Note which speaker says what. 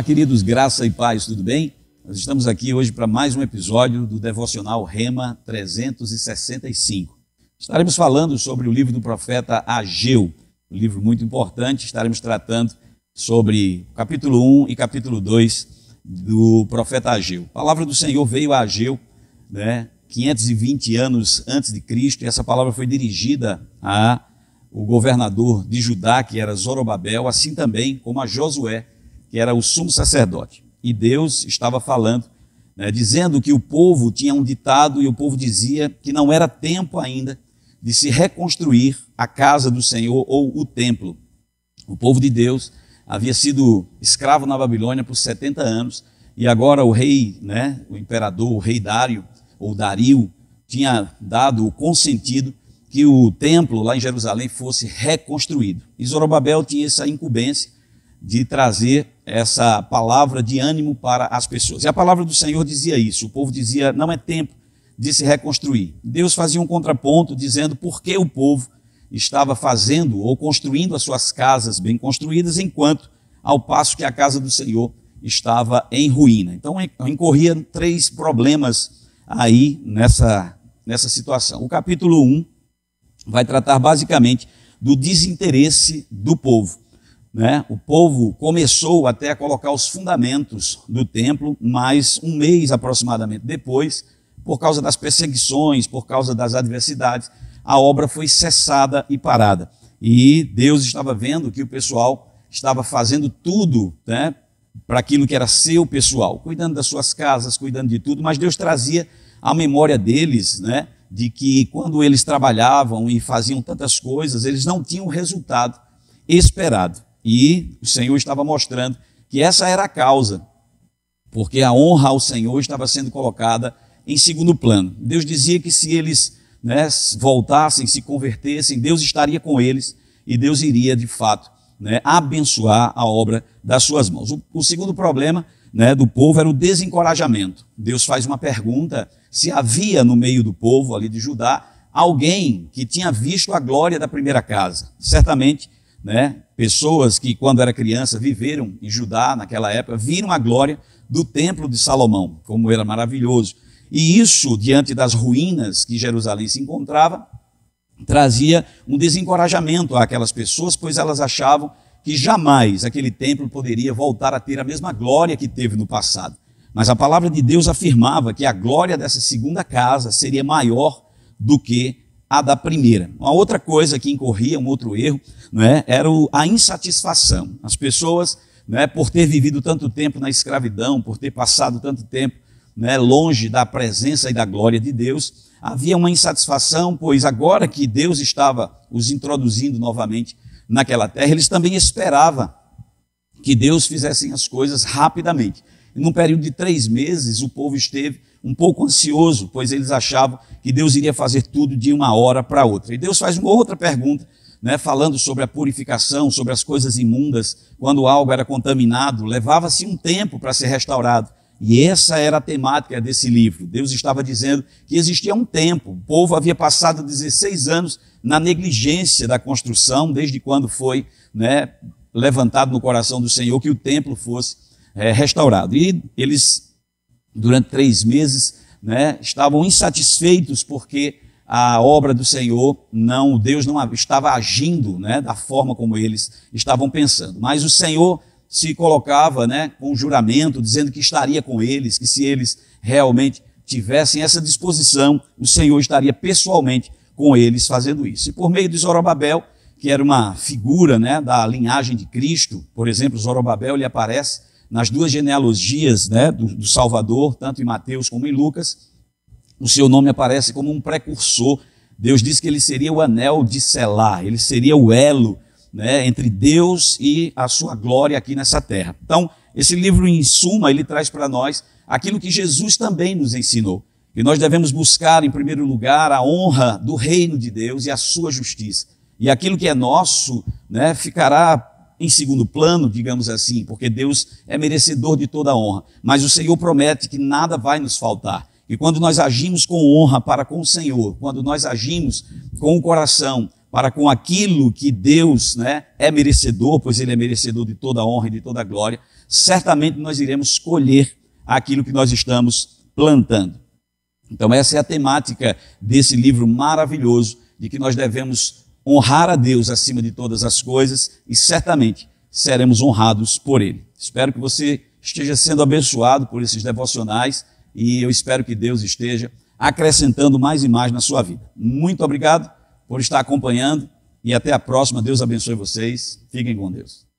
Speaker 1: Olá, queridos, graça e paz, tudo bem? Nós estamos aqui hoje para mais um episódio do Devocional Rema 365. Estaremos falando sobre o livro do profeta Ageu, um livro muito importante. Estaremos tratando sobre o capítulo 1 e capítulo 2 do profeta Ageu. A palavra do Senhor veio a Ageu, 520 anos antes de Cristo, e essa palavra foi dirigida ao governador de Judá, que era Zorobabel, assim também como a Josué, que era o sumo sacerdote. E Deus estava falando, dizendo que o povo tinha um ditado, e o povo dizia que não era tempo ainda de se reconstruir a casa do Senhor ou o templo. O povo de Deus havia sido escravo na Babilônia por 70 anos, e agora o rei, o imperador, o rei Dário, ou Dario, tinha dado o consentido que o templo lá em Jerusalém fosse reconstruído. E Zorobabel tinha essa incumbência de trazer essa palavra de ânimo para as pessoas. E a palavra do Senhor dizia isso, o povo dizia, não é tempo de se reconstruir. Deus fazia um contraponto dizendo por que o povo estava fazendo ou construindo as suas casas bem construídas, enquanto ao passo que a casa do Senhor estava em ruína. Então incorria 3 problemas aí nessa situação. O capítulo 1 vai tratar basicamente do desinteresse do povo. O povo começou até a colocar os fundamentos do templo, mas um mês aproximadamente depois, por causa das perseguições, por causa das adversidades, a obra foi cessada e parada. E Deus estava vendo que o pessoal estava fazendo tudo para aquilo que era seu pessoal, cuidando das suas casas, cuidando de tudo, mas Deus trazia a memória deles, de que quando eles trabalhavam e faziam tantas coisas, eles não tinham o resultado esperado. E o Senhor estava mostrando que essa era a causa, porque a honra ao Senhor estava sendo colocada em segundo plano. Deus dizia que se eles voltassem, se convertessem, Deus estaria com eles e Deus iria de fato abençoar a obra das suas mãos. O segundo problema do povo era o desencorajamento. Deus faz uma pergunta se havia no meio do povo ali de Judá alguém que tinha visto a glória da primeira casa. Certamente, pessoas que quando era criança viveram em Judá naquela época, viram a glória do templo de Salomão, como era maravilhoso. E isso, diante das ruínas que Jerusalém se encontrava, trazia um desencorajamento àquelas pessoas, pois elas achavam que jamais aquele templo poderia voltar a ter a mesma glória que teve no passado. Mas a palavra de Deus afirmava que a glória dessa segunda casa seria maior do que a da primeira. Uma outra coisa que incorria, um outro erro, era a insatisfação. As pessoas, por ter vivido tanto tempo na escravidão, por ter passado tanto tempo longe da presença e da glória de Deus, havia uma insatisfação, pois agora que Deus estava os introduzindo novamente naquela terra, eles também esperavam que Deus fizesse as coisas rapidamente. E num período de 3 meses, o povo esteve um pouco ansioso, pois eles achavam que Deus iria fazer tudo de uma hora para outra. E Deus faz uma outra pergunta, falando sobre a purificação, sobre as coisas imundas. Quando algo era contaminado, levava-se um tempo para ser restaurado. E essa era a temática desse livro. Deus estava dizendo que existia um tempo. O povo havia passado 16 anos na negligência da construção, desde quando foi levantado no coração do Senhor que o templo fosse restaurado. E eles, durante 3 meses, estavam insatisfeitos porque a obra do Senhor, Deus não estava agindo da forma como eles estavam pensando. Mas o Senhor se colocava com um juramento, dizendo que estaria com eles, que se eles realmente tivessem essa disposição, o Senhor estaria pessoalmente com eles fazendo isso. E por meio de Zorobabel, que era uma figura da linhagem de Cristo, por exemplo, Zorobabel ele aparece nas 2 genealogias do Salvador, tanto em Mateus como em Lucas. O seu nome aparece como um precursor. Deus diz que ele seria o anel de selar, ele seria o elo entre Deus e a sua glória aqui nessa terra. Então, esse livro, em suma, ele traz para nós aquilo que Jesus também nos ensinou, que nós devemos buscar, em primeiro lugar, a honra do reino de Deus e a sua justiça. E aquilo que é nosso ficará em segundo plano, digamos assim, porque Deus é merecedor de toda a honra. Mas o Senhor promete que nada vai nos faltar. E quando nós agimos com honra para com o Senhor, quando nós agimos com o coração para com aquilo que Deus é merecedor, pois Ele é merecedor de toda a honra e de toda a glória, certamente nós iremos colher aquilo que nós estamos plantando. Então essa é a temática desse livro maravilhoso, de que nós devemos honrar a Deus acima de todas as coisas e certamente seremos honrados por Ele. Espero que você esteja sendo abençoado por esses devocionais e eu espero que Deus esteja acrescentando mais e mais na sua vida. Muito obrigado por estar acompanhando e até a próxima. Deus abençoe vocês. Fiquem com Deus.